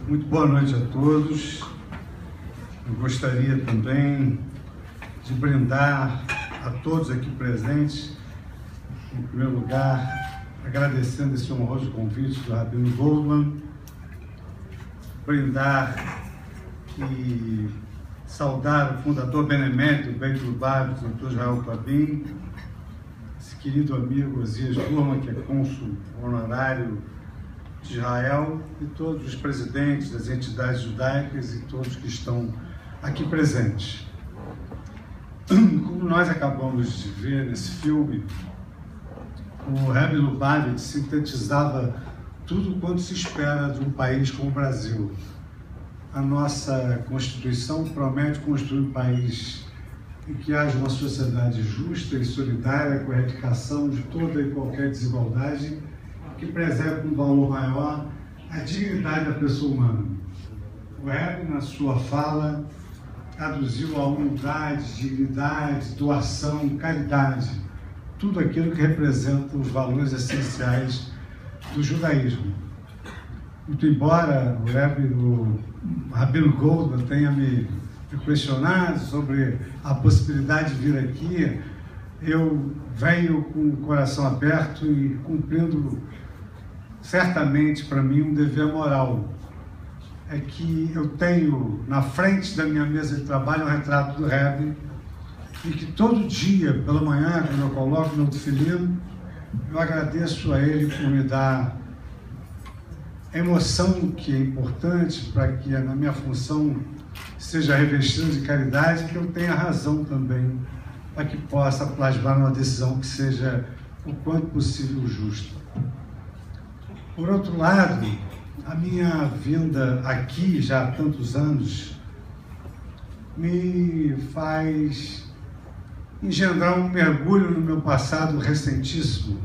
Muito boa noite a todos. Eu gostaria também de brindar a todos aqui presentes, em primeiro lugar, agradecendo esse honroso convite do Rabino Goldman, brindar e saudar o fundador benemérito do Beit Lubavitch, Dr. Israel Tobin, esse querido amigo Osias Burman, que é cônsul honorário de Israel, e todos os presidentes das entidades judaicas e todos que estão aqui presentes. Como nós acabamos de ver nesse filme, o Rebbe Lubavitch sintetizava tudo quanto se espera de um país como o Brasil. A nossa Constituição promete construir um país em que haja uma sociedade justa e solidária, com a erradicação de toda e qualquer desigualdade, que preserve um valor maior a dignidade da pessoa humana. O Rebbe, na sua fala, traduziu a humildade, dignidade, doação, caridade, tudo aquilo que representa os valores essenciais do judaísmo. Muito embora o Rebbe, o Rabino Goldman, tenha me questionado sobre a possibilidade de vir aqui, eu venho com o coração aberto e cumprindo certamente para mim um dever moral. É que eu tenho na frente da minha mesa de trabalho um retrato do Rebbe, e que todo dia, pela manhã, quando eu coloco meu tefilin, eu agradeço a ele por me dar a emoção que é importante para que na minha função seja revestida de caridade, que eu tenha razão também para que possa plasmar uma decisão que seja o quanto possível justa. Por outro lado, a minha vinda aqui já há tantos anos me faz engendrar um mergulho no meu passado recentíssimo,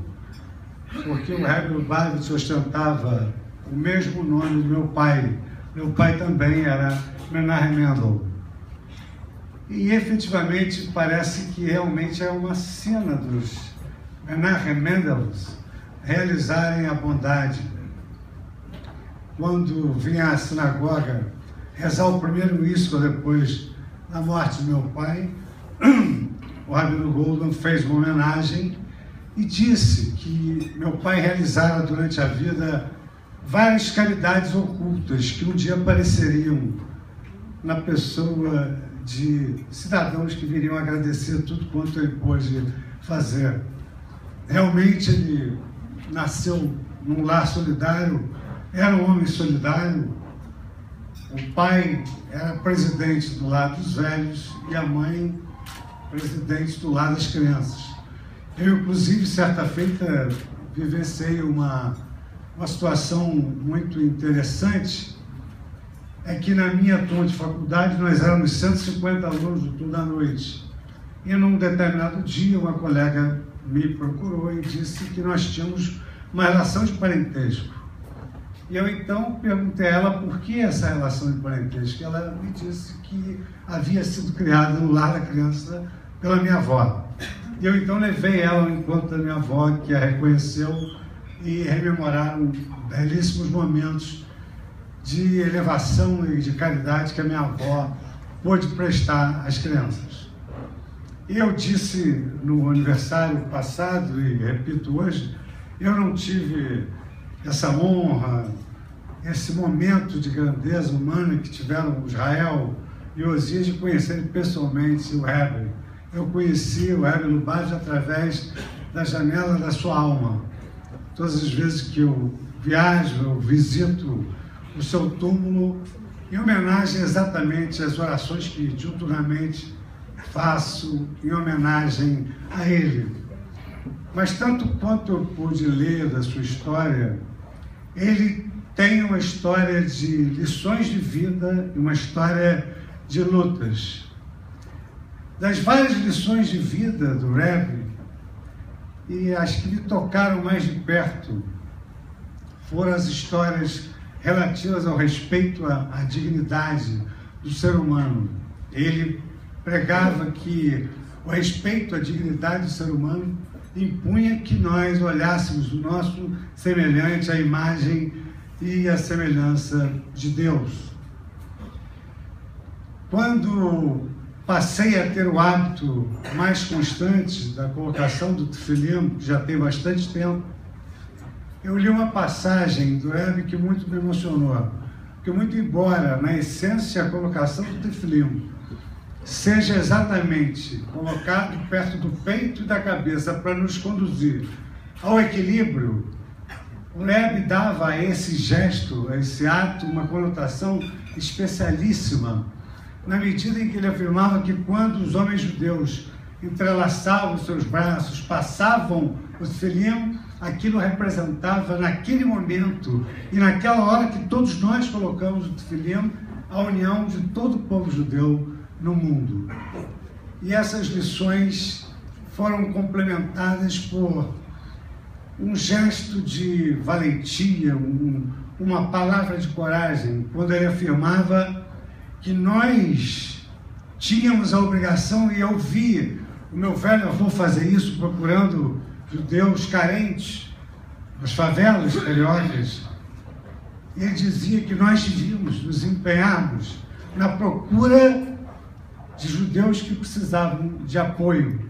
porque o Rebbe Lubavitch ostentava o mesmo nome do meu pai. Meu pai também era Menahem Mendel. E efetivamente parece que realmente é uma cena dos Menahem Mendels realizarem a bondade. Quando vinha à sinagoga rezar o primeiro Yisro depois da morte do meu pai, o Rabino Goldman fez uma homenagem e disse que meu pai realizara durante a vida várias caridades ocultas que um dia apareceriam na pessoa de cidadãos que viriam agradecer tudo quanto ele pôde fazer. Realmente ele nasceu num lar solidário, era um homem solidário. O pai era presidente do lar dos velhos e a mãe presidente do lar das crianças. Eu, inclusive, certa feita, vivenciei uma situação muito interessante, é que na minha turma de faculdade nós éramos 150 alunos do turno da noite. E num determinado dia uma colega me procurou e disse que nós tínhamos uma relação de parentesco. E eu então perguntei a ela por que essa relação de parentesco. Ela me disse que havia sido criada no lar da criança pela minha avó. E eu então levei ela ao encontro da minha avó, que a reconheceu, e rememoraram belíssimos momentos de elevação e de caridade que a minha avó pôde prestar às crianças. E eu disse no aniversário passado, e repito hoje, eu não tive essa honra, esse momento de grandeza humana que tiveram Israel e Osias de conhecerem pessoalmente o Rebbe. Eu conheci o Rebbe Lubavitch através da janela da sua alma. Todas as vezes que eu viajo, eu visito o seu túmulo, em homenagem exatamente às orações que diuturnamente faço, em homenagem a ele. Mas tanto quanto eu pude ler da sua história, ele tem uma história de lições de vida e uma história de lutas. Das várias lições de vida do Rebbe, e as que me tocaram mais de perto, foram as histórias relativas ao respeito à dignidade do ser humano. Ele pregava que o respeito à dignidade do ser humano impunha que nós olhássemos o nosso semelhante à imagem e a semelhança de Deus. Quando passei a ter o hábito mais constante da colocação do tefilim, que já tem bastante tempo, eu li uma passagem do Rebbe que muito me emocionou, que muito embora, na essência, a colocação do tefilim seja exatamente colocado perto do peito e da cabeça para nos conduzir ao equilíbrio, o Rebbe dava a esse gesto, a esse ato, uma conotação especialíssima, na medida em que ele afirmava que quando os homens judeus entrelaçavam os seus braços, passavam o tefilim, aquilo representava, naquele momento e naquela hora que todos nós colocamos o tefilim, a união de todo o povo judeu no mundo. E essas lições foram complementadas por um gesto de valentia, uma palavra de coragem, quando ele afirmava que nós tínhamos a obrigação, e eu vi o meu velho avô fazer isso, procurando judeus carentes, nas favelas cariocas. Ele dizia que nós devíamos nos empenharmos na procura de judeus que precisavam de apoio,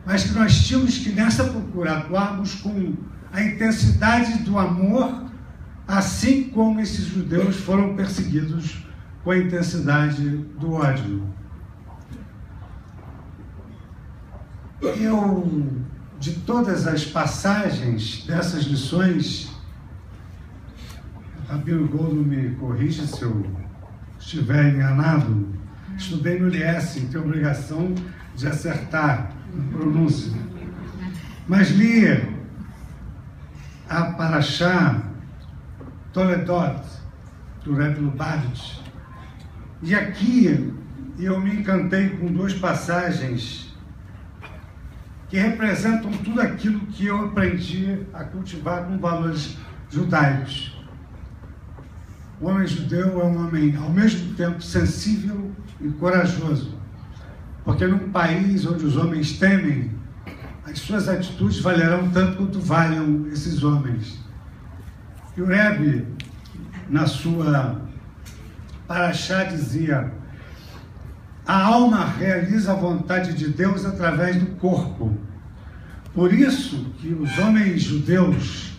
mas que nós tínhamos que, nessa procura, atuarmos com a intensidade do amor, assim como esses judeus foram perseguidos com a intensidade do ódio. Eu, de todas as passagens dessas lições, Rabino Goldman me corrija se eu estiver enganado, estudei no LS, tenho obrigação de acertar a pronúncia, mas li a Parashá Toledot, do Rebbe Lubavitch, e aqui eu me encantei com duas passagens que representam tudo aquilo que eu aprendi a cultivar com valores judaicos. O homem judeu é um homem, ao mesmo tempo, sensível e corajoso, porque num país onde os homens temem, as suas atitudes valerão tanto quanto valham esses homens. E o Rebbe, na sua Parashá, dizia: a alma realiza a vontade de Deus através do corpo. Por isso que os homens judeus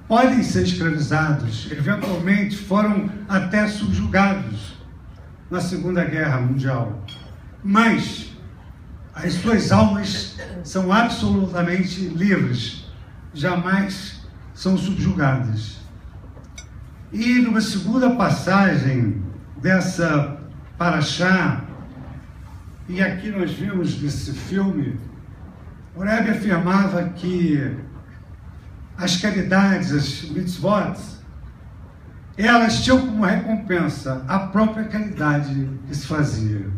podem ser escravizados, eventualmente foram até subjugados na Segunda Guerra Mundial. Mas as suas almas são absolutamente livres, jamais são subjugadas. E numa segunda passagem dessa Parashá, e aqui nós vimos nesse filme, o Rebbe afirmava que as caridades, as mitzvot, elas tinham como recompensa a própria caridade que se fazia.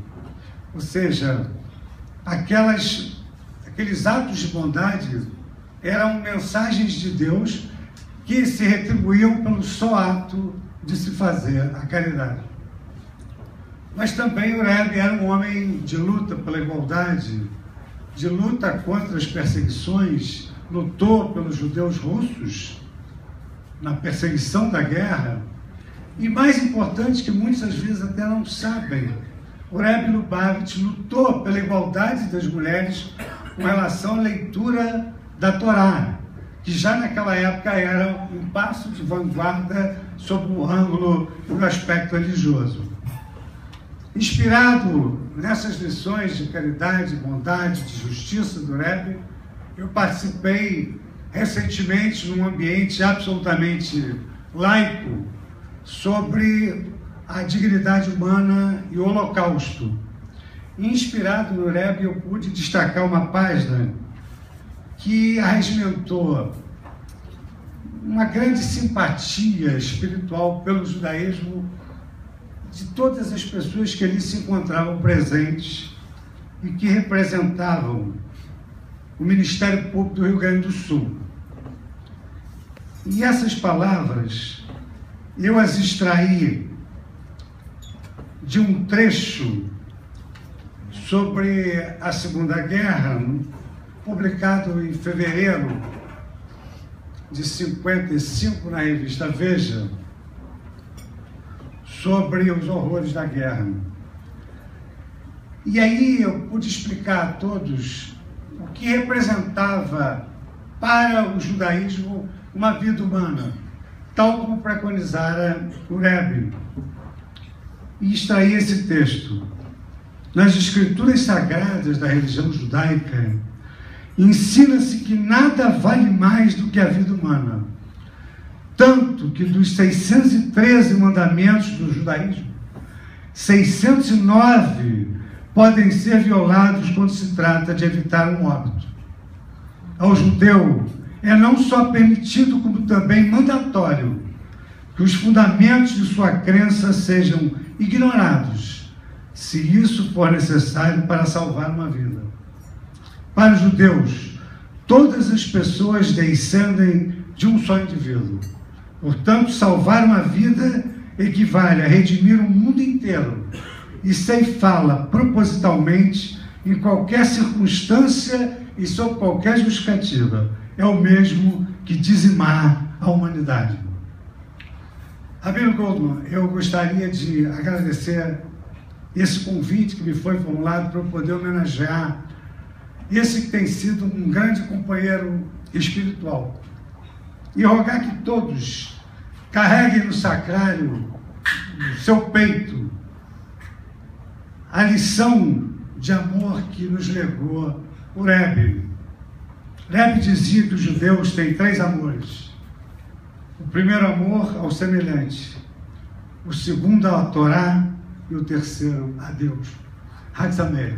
Ou seja, aqueles atos de bondade eram mensagens de Deus que se retribuíam pelo só ato de se fazer a caridade. Mas também o Rebbe era um homem de luta pela igualdade, de luta contra as perseguições, lutou pelos judeus russos na perseguição da guerra, e mais importante, que muitas às vezes até não sabem, o Rebbe Lubavitch lutou pela igualdade das mulheres com relação à leitura da Torá, que já naquela época era um passo de vanguarda sob o ângulo do aspecto religioso. Inspirado nessas lições de caridade, bondade, de justiça do Rebbe, eu participei recentemente num ambiente absolutamente laico sobre a dignidade humana e o Holocausto. Inspirado no Rebbe, eu pude destacar uma página que arregimentou uma grande simpatia espiritual pelo judaísmo de todas as pessoas que ali se encontravam presentes e que representavam o Ministério Público do Rio Grande do Sul. E essas palavras eu as extraí de um trecho sobre a Segunda Guerra, publicado em fevereiro de 55 na revista Veja, sobre os horrores da guerra. E aí eu pude explicar a todos o que representava para o judaísmo uma vida humana, tal como preconizara o Rebbe. E extraí esse texto. Nas escrituras sagradas da religião judaica, ensina-se que nada vale mais do que a vida humana. Tanto que dos 613 mandamentos do judaísmo, 609 podem ser violados quando se trata de evitar um óbito. Ao judeu é não só permitido, como também mandatório, que os fundamentos de sua crença sejam ignorados, se isso for necessário para salvar uma vida. Para os judeus, todas as pessoas descendem de um só indivíduo. Portanto, salvar uma vida equivale a redimir o mundo inteiro e ceifá-la propositalmente em qualquer circunstância e sob qualquer justificativa. É o mesmo que dizimar a humanidade. Rabino Goldman, eu gostaria de agradecer esse convite que me foi formulado para eu poder homenagear esse que tem sido um grande companheiro espiritual. E rogar que todos carreguem no sacrário, no seu peito, a lição de amor que nos legou o Rebbe. Rebbe dizia que os judeus têm 3 amores. O primeiro amor ao semelhante, o segundo à Torá e o terceiro a Deus. Hag Sameach.